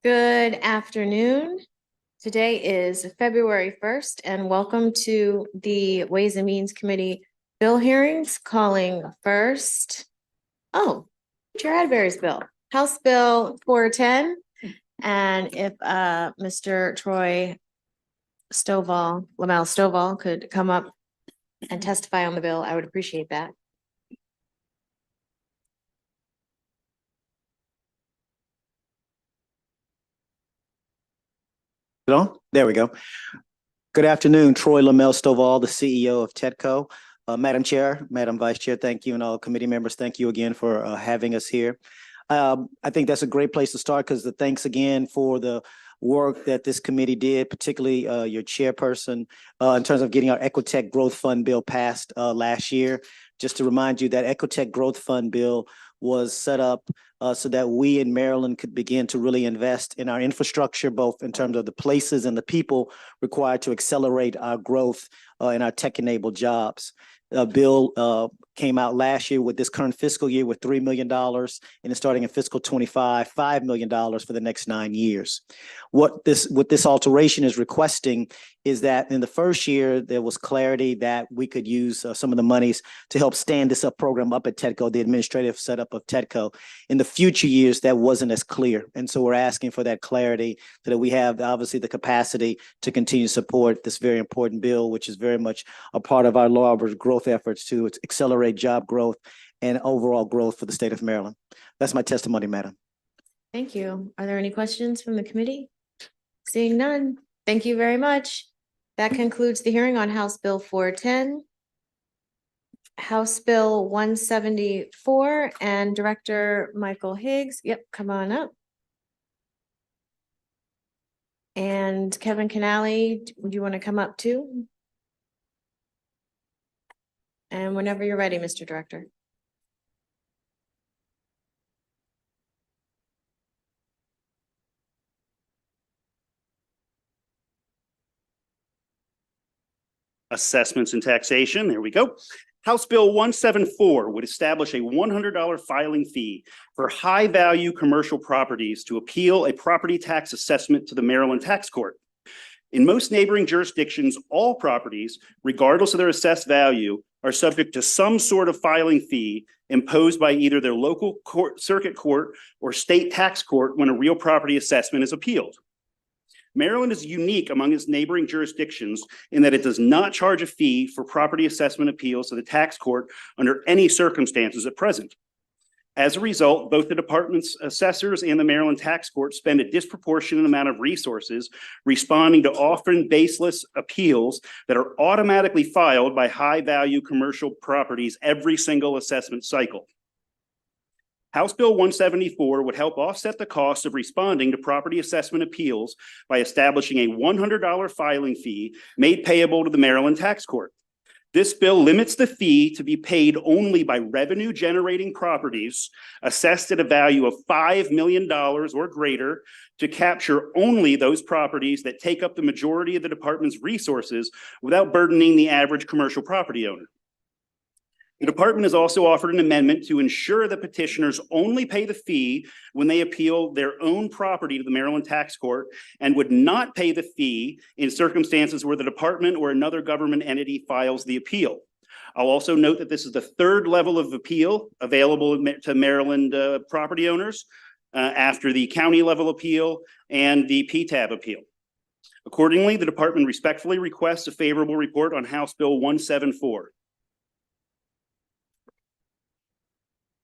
Good afternoon. Today is February 1st, and welcome to the Ways and Means Committee bill hearings. Calling first, Chair Adberry's bill, House Bill 410. And if Mr. Troy Lamel Stovall could come up and testify on the bill, I would appreciate that. There we go. Good afternoon, Troy Lamel Stovall, the CEO of TEDCO. Madam Chair, Madam Vice Chair, thank you, and all committee members, thank you again for having us here. I think that's a great place to start because thanks again for the work that this committee did, particularly your chairperson, in terms of getting our Ecotech Growth Fund bill passed last year. Just to remind you, that Ecotech Growth Fund bill was set up so that we in Maryland could begin to really invest in our infrastructure, both in terms of the places and the people required to accelerate our growth in our tech-enabled jobs. Bill came out last year with this current fiscal year with $3 million, and it's starting in fiscal 25, $5 million for the next 9 years. What this alteration is requesting is that in the first year, there was clarity that we could use some of the monies to help stand this program up at TEDCO, the administrative setup of TEDCO. In the future years, that wasn't as clear. And so we're asking for that clarity so that we have obviously the capacity to continue to support this very important bill, which is very much a part of our larger growth efforts to accelerate job growth and overall growth for the state of Maryland. That's my testimony, Madam. Thank you. Are there any questions from the committee? Seeing none, thank you very much. That concludes the hearing on House Bill 410. House Bill 174 and Director Michael Higgs. Yep, come on up. And Kevin Canale, do you want to come up too? And whenever you're ready, Mr. Director. Assessments and taxation, there we go. House Bill 174 would establish a $100 filing fee for high-value commercial properties to appeal a property tax assessment to the Maryland Tax Court. In most neighboring jurisdictions, all properties, regardless of their assessed value, are subject to some sort of filing fee imposed by either their local court, circuit court or state tax court when a real property assessment is appealed. Maryland is unique among its neighboring jurisdictions in that it does not charge a fee for property assessment appeals to the tax court under any circumstances at present. As a result, both the department's assessors and the Maryland tax court spend a disproportionate amount of resources responding to often baseless appeals that are automatically filed by high-value commercial properties every single assessment cycle. House Bill 174 would help offset the cost of responding to property assessment appeals by establishing a $100 filing fee made payable to the Maryland Tax Court. This bill limits the fee to be paid only by revenue-generating properties assessed at a value of $5 million or greater to capture only those properties that take up the majority of the department's resources without burdening the average commercial property owner. The department has also offered an amendment to ensure that petitioners only pay the fee when they appeal their own property to the Maryland Tax Court and would not pay the fee in circumstances where the department or another government entity files the appeal. I'll also note that this is the third level of appeal available to Maryland property owners after the county level appeal and the PTAB appeal. Accordingly, the department respectfully requests a favorable report on House Bill 174.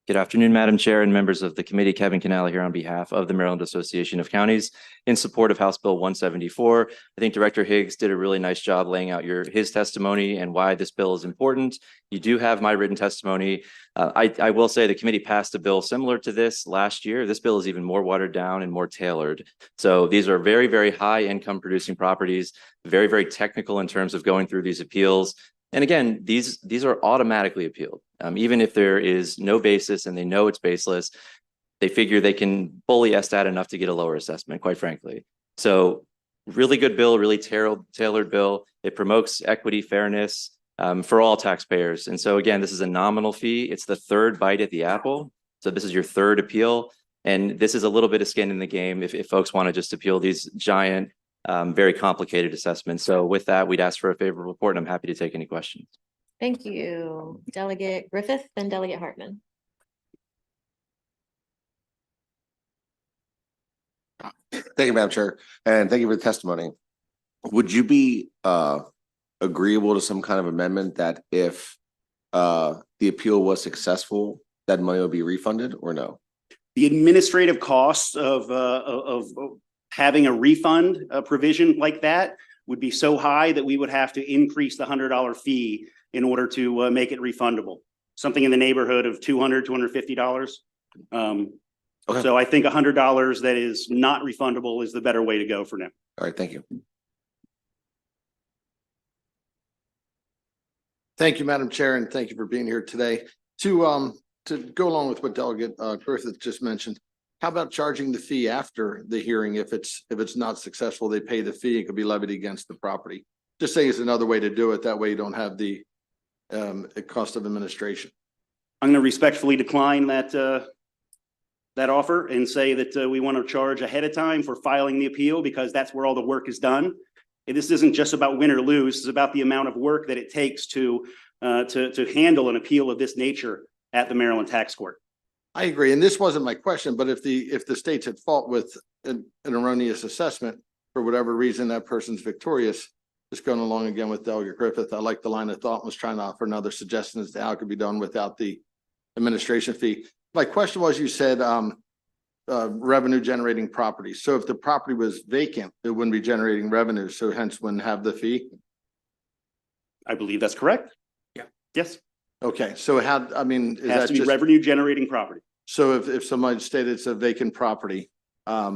Good afternoon, Madam Chair and members of the committee. Kevin Canale here on behalf of the Maryland Association of Counties in support of House Bill 174. I think Director Higgs did a really nice job laying out his testimony and why this bill is important. You do have my written testimony. I will say the committee passed a bill similar to this last year. This bill is even more watered down and more tailored. So these are very, very high income producing properties, very, very technical in terms of going through these appeals. And again, these are automatically appealed. Even if there is no basis and they know it's baseless, they figure they can bully SDAT enough to get a lower assessment, quite frankly. So really good bill, really tailored bill. It promotes equity, fairness for all taxpayers. And so again, this is a nominal fee. It's the third bite at the apple. So this is your third appeal. And this is a little bit of skin in the game if folks want to just appeal these giant, very complicated assessments. So with that, we'd ask for a favorable report, and I'm happy to take any questions. Thank you, Delegate Griffith, then Delegate Hartman. Thank you, Madam Chair, and thank you for the testimony. Would you be agreeable to some kind of amendment that if the appeal was successful, that money will be refunded or no? The administrative costs of having a refund provision like that would be so high that we would have to increase the $100 fee in order to make it refundable. Something in the neighborhood of $200, $250. Okay. So I think $100 that is not refundable is the better way to go for now. All right, thank you. Thank you, Madam Chair, and thank you for being here today. To go along with what Delegate Griffith just mentioned, how about charging the fee after the hearing? If it's not successful, they pay the fee. It could be levied against the property. Just saying it's another way to do it. That way you don't have the cost of administration. I'm going to respectfully decline that offer and say that we want to charge ahead of time for filing the appeal, because that's where all the work is done. And this isn't just about win or lose. It's about the amount of work that it takes to handle an appeal of this nature at the Maryland Tax Court. I agree. And this wasn't my question, but if the state's at fault with an erroneous assessment, for whatever reason, that person's victorious, just going along again with Delegate Griffith, I like the line of thought, was trying to offer another suggestion as to how it could be done without the administration fee. My question was, you said revenue generating properties. So if the property was vacant, it wouldn't be generating revenue, so hence wouldn't have the fee? I believe that's correct. Yeah. Yes. Okay, so how, I mean, is It has that to be just, revenue generating property. so if somebody stated it's a vacant property, A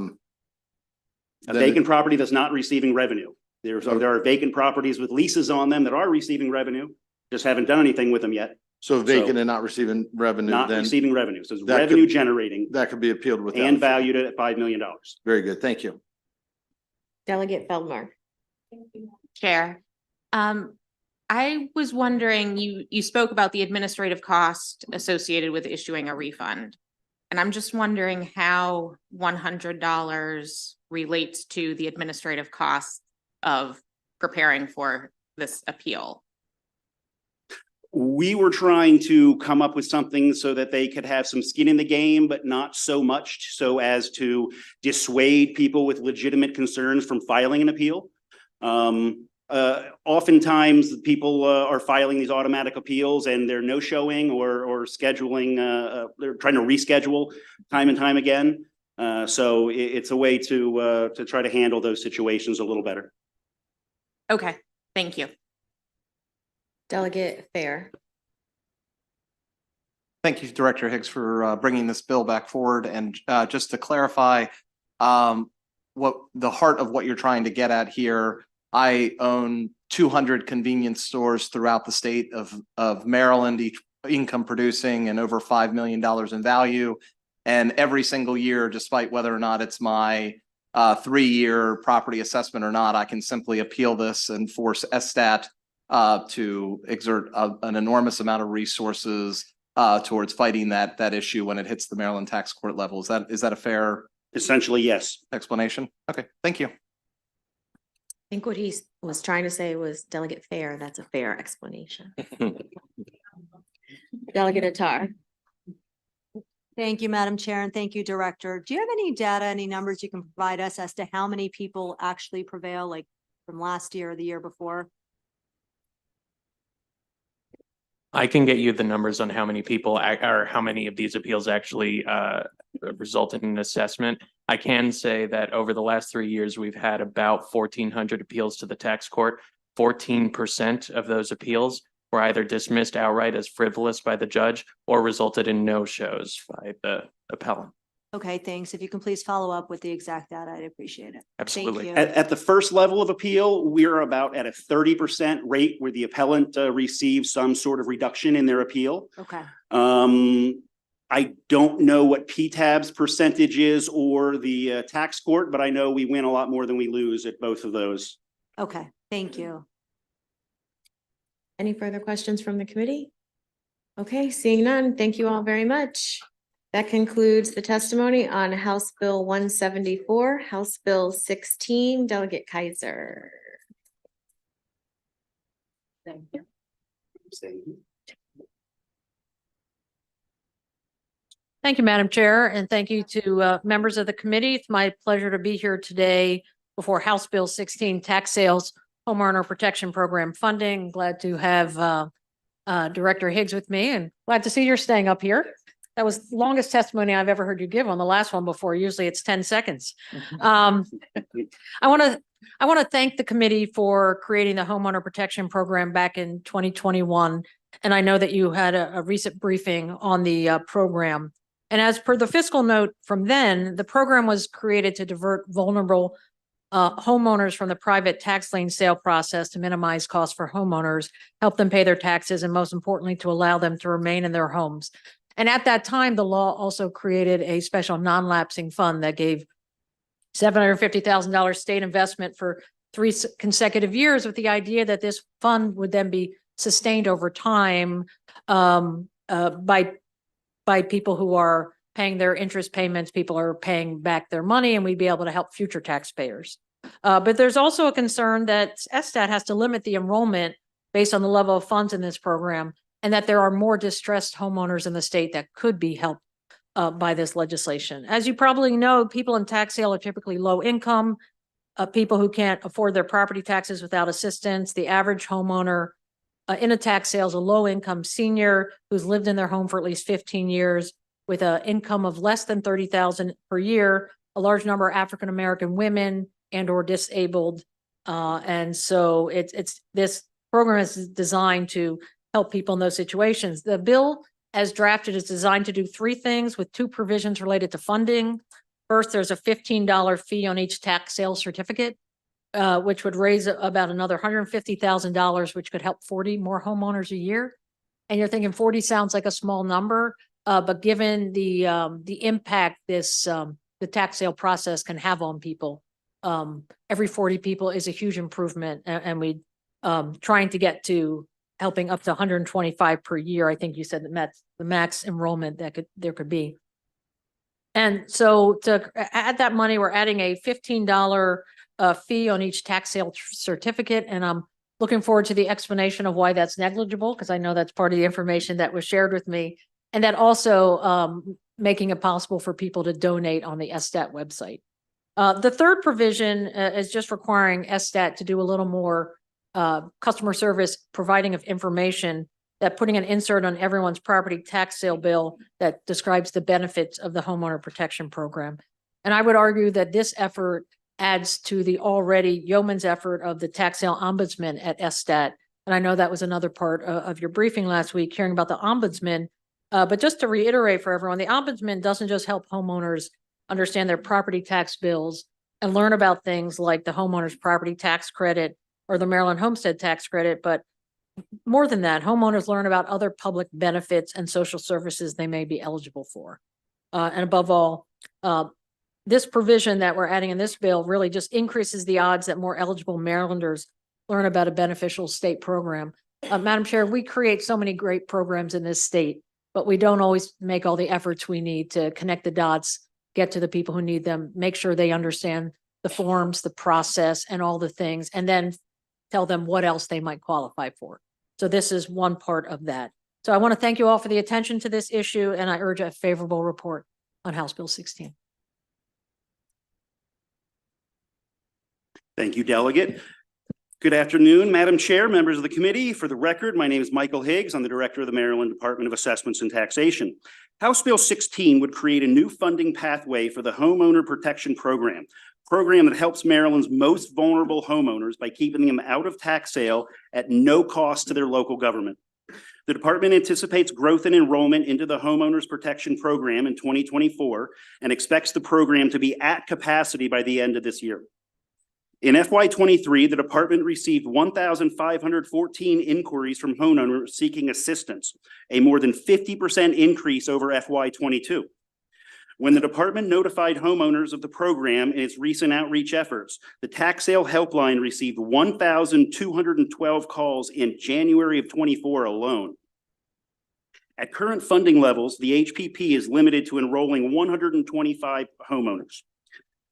then vacant property that's not receiving revenue. There are vacant properties with leases on them that are receiving revenue, just haven't done anything with them yet. so vacant and not receiving revenue, Not then receiving revenue. So it's that revenue could- generating that could be appealed without. and a fee. valued at $5 million. Very good, thank you. Delegate Feldmark. Chair. I was wondering, you spoke about the administrative cost associated with issuing a refund. And I'm just wondering how $100 relates to the administrative cost of preparing for this appeal. We were trying to come up with something so that they could have some skin in the game, but not so much so as to dissuade people with legitimate concerns from filing an appeal. Oftentimes people are filing these automatic appeals and they're no showing or scheduling, they're trying to reschedule time and time again. So it's a way to try to handle those situations a little better. Okay, thank you. Delegate Fair. Thank you, Director Higgs, for bringing this bill back forward. And just to clarify, what the heart of what you're trying to get at here, I own 200 convenience stores throughout the state of Maryland, each income producing and over $5 million in value. And every single year, despite whether or not it's my 3-year property assessment or not, I can simply appeal this and force SSTAT to exert an enormous amount of resources towards fighting that issue when it hits the Maryland tax court level. Is that a fair? Essentially, yes. Explanation? Okay, thank you. I think what he was trying to say was Delegate Fair. That's a fair explanation. Delegate Attar. Thank you, Madam Chair, and thank you, Director. Do you have any data, any numbers you can provide us as to how many people actually prevail, like from last year or the year before? I can get you the numbers on how many people or how many of these appeals actually resulted in an assessment. I can say that over the last 3 years, we've had about 1,400 appeals to the tax court. 14% of those appeals were either dismissed outright as frivolous by the judge or resulted in no shows by the appellant. Okay, thanks. If you can please follow up with the exact data, I'd appreciate it. Absolutely. Thank you. At the first level of appeal, we're about at a 30% rate where the appellant receives some sort of reduction in their appeal. Okay, I don't know what PTAB's percentage is or the tax court, but I know we win a lot more than we lose at both of those. okay, thank you. Any further questions from the committee? Okay, seeing none, thank you all very much. That concludes the testimony on House Bill 174, House Bill 16, Delegate Kaiser. Thank you. Thank you, Madam Chair, and thank you to members of the committee. It's my pleasure to be here today before House Bill 16, Tax Sales Homeowner Protection Program Funding. Glad to have Director Higgs with me, and glad to see you're staying up here. That was the longest testimony I've ever heard you give on the last one before. Usually it's 10 seconds. I want to thank the committee for creating the Homeowner Protection Program back in 2021. And I know that you had a recent briefing on the program. And as per the fiscal note from then, the program was created to divert vulnerable homeowners from the private tax lien sale process to minimize costs for homeowners, help them pay their taxes, and most importantly, to allow them to remain in their homes. And at that time, the law also created a special non-lapsing fund that gave $750,000 state investment for 3 consecutive years, with the idea that this fund would then be sustained over time by people who are paying their interest payments. People are paying back their money, and we'd be able to help future taxpayers. But there's also a concern that SSTAT has to limit the enrollment based on the level of funds in this program, and that there are more distressed homeowners in the state that could be helped by this legislation. As you probably know, people in tax sale are typically low income, people who can't afford their property taxes without assistance. The average homeowner in a tax sale is a low income senior who's lived in their home for at least 15 years with an income of less than $30,000 per year, a large number of African American women and or disabled. And so this program is designed to help people in those situations. The bill as drafted is designed to do 3 things with 2 provisions related to funding. First, there's a $15 fee on each tax sale certificate, which would raise about another $150,000, which could help 40 more homeowners a year. And you're thinking 40 sounds like a small number, but given the impact the tax sale process can have on people, every 40 people is a huge improvement, and we trying to get to helping up to 125 per year. I think you said that the max enrollment that there could be. And so to add that money, we're adding a $15 fee on each tax sale certificate. And I'm looking forward to the explanation of why that's negligible, because I know that's part of the information that was shared with me. And that also making it possible for people to donate on the SSTAT website. The third provision is just requiring SSTAT to do a little more customer service providing of information, that putting an insert on everyone's property tax sale bill that describes the benefits of the homeowner protection program. And I would argue that this effort adds to the already yeoman's effort of the tax sale ombudsman at SSTAT. And I know that was another part of your briefing last week, hearing about the ombudsman. But just to reiterate for everyone, the ombudsman doesn't just help homeowners understand their property tax bills and learn about things like the homeowner's property tax credit or the Maryland homestead tax credit, but more than that, homeowners learn about other public benefits and social services they may be eligible for. And above all, this provision that we're adding in this bill really just increases the odds that more eligible Marylanders learn about a beneficial state program. Madam Chair, we create so many great programs in this state, but we don't always make all the efforts we need to connect the dots, get to the people who need them, make sure they understand the forms, the process, and all the things, and then tell them what else they might qualify for. So this is one part of that. So I want to thank you all for the attention to this issue, and I urge a favorable report on House Bill 16. Thank you, Delegate. Good afternoon, Madam Chair, members of the committee. For the record, my name is Michael Higgs. I'm the Director of the Maryland Department of Assessments and Taxation. House Bill 16 would create a new funding pathway for the Homeowner Protection Program that helps Maryland's most vulnerable homeowners by keeping them out of tax sale at no cost to their local government. The department anticipates growth in enrollment into the Homeowners Protection Program in 2024 and expects the program to be at capacity by the end of this year. In FY23, the department received 1,514 inquiries from homeowners seeking assistance, a more than 50% increase over FY22. When the department notified homeowners of the program in its recent outreach efforts, the tax sale helpline received 1,212 calls in January of 24 alone. At current funding levels, the HPP is limited to enrolling 125 homeowners.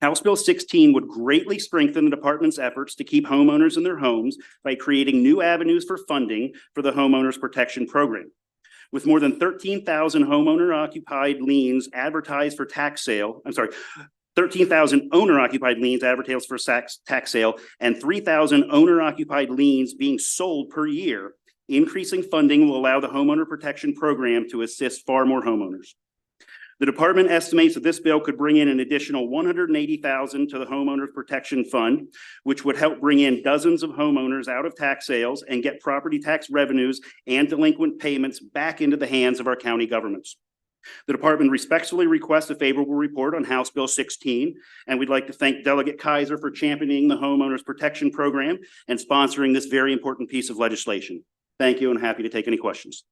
House Bill 16 would greatly strengthen the department's efforts to keep homeowners in their homes by creating new avenues for funding for the Homeowners Protection Program. With more than 13,000 homeowner-occupied liens advertised for tax sale, 13,000 owner-occupied liens advertised for tax sale, and 3,000 owner-occupied liens being sold per year, increasing funding will allow the Homeowner Protection Program to assist far more homeowners. The department estimates that this bill could bring in an additional $180,000 to the Homeowners Protection Fund, which would help bring in dozens of homeowners out of tax sales and get property tax revenues and delinquent payments back into the hands of our county governments. The department respectfully requests a favorable report on House Bill 16, and we'd like to thank Delegate Kaiser for championing the Homeowners Protection Program and sponsoring this very important piece of legislation. Thank you, and happy to take any questions.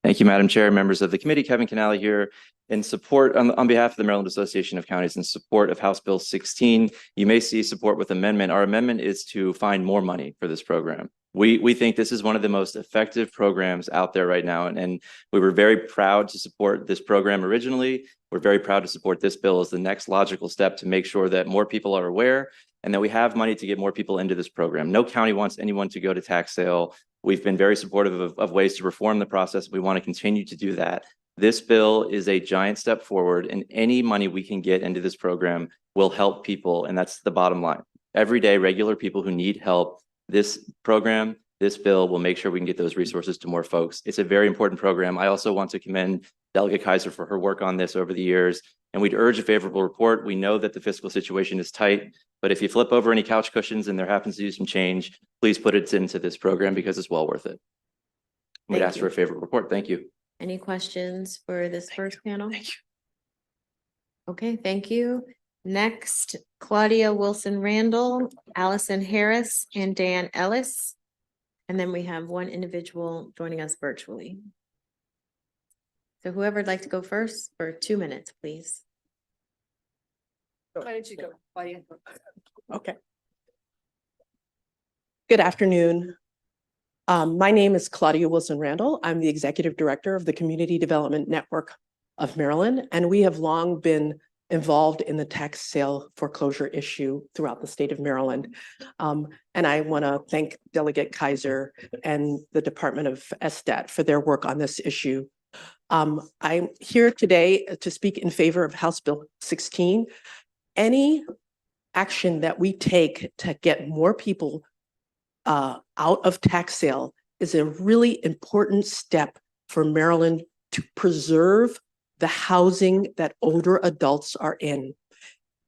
Thank you, Madam Chair, members of the committee. Kevin Canale here in support on behalf of the Maryland Association of Counties in support of House Bill 16. You may see support with amendment. Our amendment is to find more money for this program. We think this is one of the most effective programs out there right now, and we were very proud to support this program originally. We're very proud to support this bill as the next logical step to make sure that more people are aware and that we have money to get more people into this program. No county wants anyone to go to tax sale. We've been very supportive of ways to reform the process. We want to continue to do that. This bill is a giant step forward, and any money we can get into this program will help people, and that's the bottom line. Everyday regular people who need help, this program, this bill will make sure we can get those resources to more folks. It's a very important program. I also want to commend Delegate Kaiser for her work on this over the years, and we'd urge a favorable report. We know that the fiscal situation is tight, but if you flip over any couch cushions and there happens to be some change, please put it into this program because it's well worth it. We'd ask for a favorable report. Thank you. Any questions for this first panel? Thank you. Okay, thank you. Next, Claudia Wilson Randall, Allison Harris, and Dan Ellis. And then we have one individual joining us virtually. So whoever would like to go first for 2 minutes, please. Why don't you go? Okay. Good afternoon. My name is Claudia Wilson Randall. I'm the Executive Director of the Community Development Network of Maryland, and we have long been involved in the tax sale foreclosure issue throughout the state of Maryland. And I want to thank Delegate Kaiser and the Department of SSTAT for their work on this issue. I'm here today to speak in favor of House Bill 16. Any action that we take to get more people out of tax sale is a really important step for Maryland to preserve the housing that older adults are in.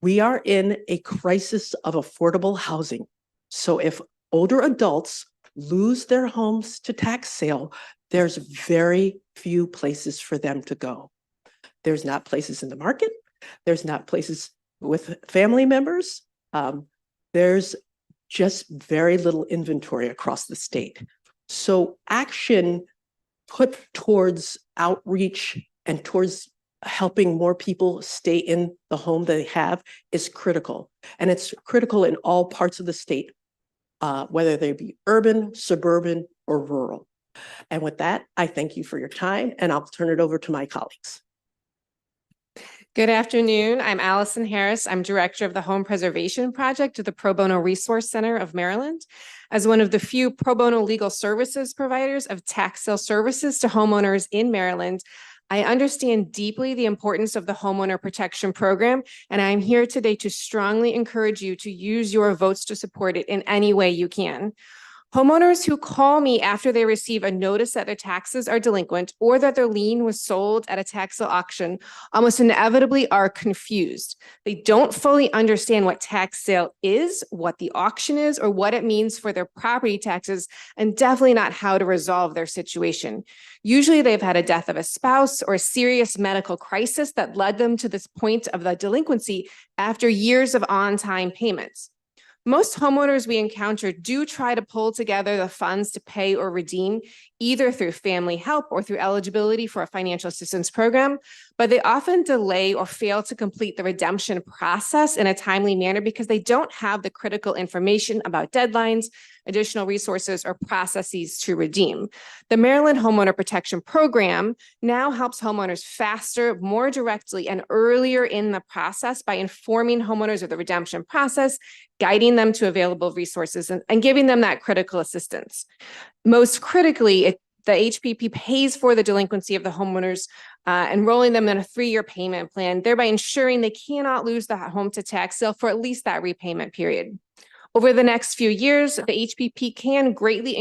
We are in a crisis of affordable housing. So if older adults lose their homes to tax sale, there's very few places for them to go. There's not places in the market. There's not places with family members. There's just very little inventory across the state. So action put towards outreach and towards helping more people stay in the home they have is critical. And it's critical in all parts of the state, whether they be urban, suburban, or rural. And with that, I thank you for your time, and I'll turn it over to my colleagues. Good afternoon. I'm Allison Harris. I'm Director of the Home Preservation Project at the Pro Bono Resource Center of Maryland. As one of the few pro bono legal services providers of tax sale services to homeowners in Maryland, I understand deeply the importance of the Homeowner Protection Program, and I'm here today to strongly encourage you to use your votes to support it in any way you can. Homeowners who call me after they receive a notice that their taxes are delinquent or that their lien was sold at a tax sale auction almost inevitably are confused. They don't fully understand what tax sale is, what the auction is, or what it means for their property taxes, and definitely not how to resolve their situation. Usually they've had a death of a spouse or a serious medical crisis that led them to this point of the delinquency after years of on-time payments. Most homeowners we encounter do try to pull together the funds to pay or redeem, either through family help or through eligibility for a financial assistance program, but they often delay or fail to complete the redemption process in a timely manner because they don't have the critical information about deadlines, additional resources, or processes to redeem. The Maryland Homeowner Protection Program now helps homeowners faster, more directly, and earlier in the process by informing homeowners of the redemption process, guiding them to available resources, and giving them that critical assistance. Most critically, the HPP pays for the delinquency of the homeowners, enrolling them in a 3-year payment plan, thereby ensuring they cannot lose the home to tax sale for at least that repayment period. Over the next few years, the HPP can greatly